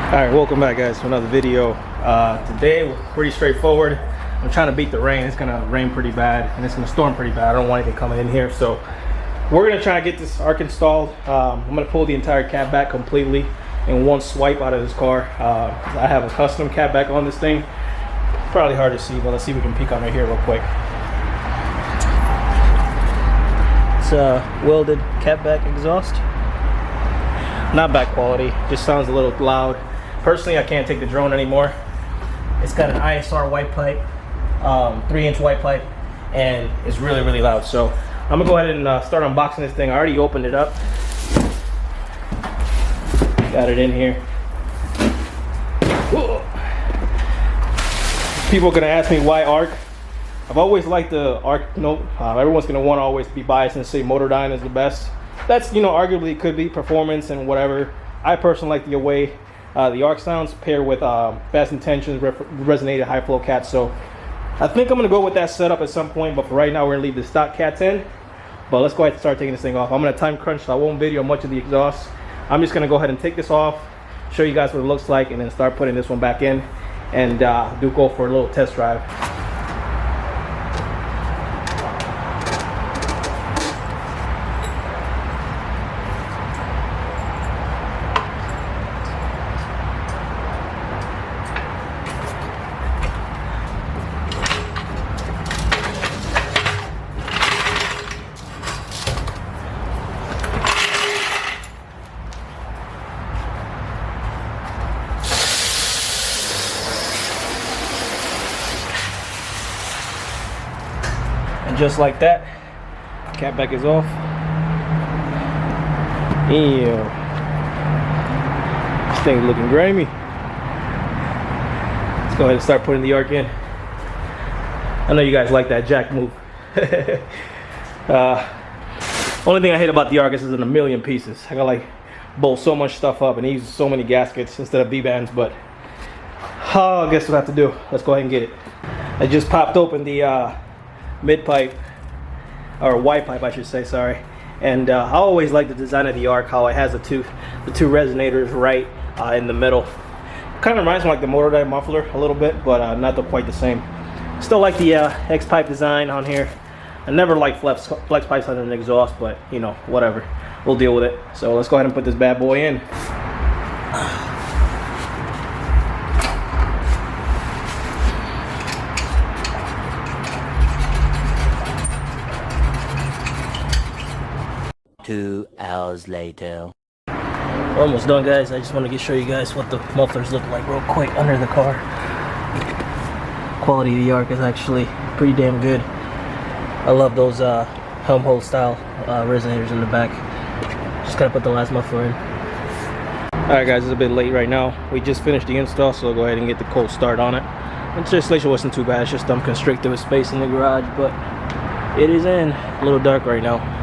Alright, welcome back guys to another video. Today we're pretty straightforward. I'm trying to beat the rain. It's gonna rain pretty bad and it's gonna storm pretty bad. I don't want anything coming in here, so we're gonna try to get this arc installed. I'm gonna pull the entire Catback completely in one swipe out of this car. I have a custom Catback on this thing. Probably hard to see, but let's see if we can peek under here real quick. It's a welded Catback exhaust. Not bad quality, just sounds a little loud. Personally, I can't take the drone anymore. It's got an ISR white pipe, 3-inch white pipe, and it's really, really loud. So I'm gonna go ahead and start unboxing this thing. I already opened it up. Got it in here. Whoa. People are gonna ask me why ARC. I've always liked the ARC note. Everyone's gonna want to always be biased and say Motordyne is the best. That's, you know, arguably could be performance and whatever. I personally like the way the ARC sounds paired with Fast Intentions, resonated high flow cats. So I think I'm gonna go with that setup at some point, but for right now we're gonna leave the stock cats in. But let's go ahead and start taking this thing off. I'm gonna time crunch, so I won't video much of the exhaust. I'm just gonna go ahead and take this off, show you guys what it looks like, and then start putting this one back in and go for a little test drive. And just like that, Catback is off. Ew. This thing's looking grimy. Let's go ahead and start putting the ARC in. I know you guys like that jack move. Only thing I hate about the ARC is it's in a million pieces. I gotta like bolt so much stuff up and use so many gaskets instead of V-bands, but I guess we'll have to do. Let's go ahead and get it. I just popped open the mid pipe, or white pipe I should say, sorry. And I always like the design of the ARC, how it has the two resonators right in the middle. Kind of reminds me like the Motordyne muffler a little bit, but not quite the same. Still like the X pipe design on here. I never liked flex pipes on an exhaust, but you know, whatever, we'll deal with it. So let's go ahead and put this bad boy in. Two hours later. We're almost done, guys. I just want to show you guys what the mufflers look like real quick under the car. Quality of the ARC is actually pretty damn good. I love those helm hole style resonators in the back. Just gotta put the last muffler in. Alright guys, it's a bit late right now. We just finished the install, so I'll go ahead and get the cold start on it. Installation wasn't too bad. It's just I'm constricted with space in the garage, but it is in a little dark right now.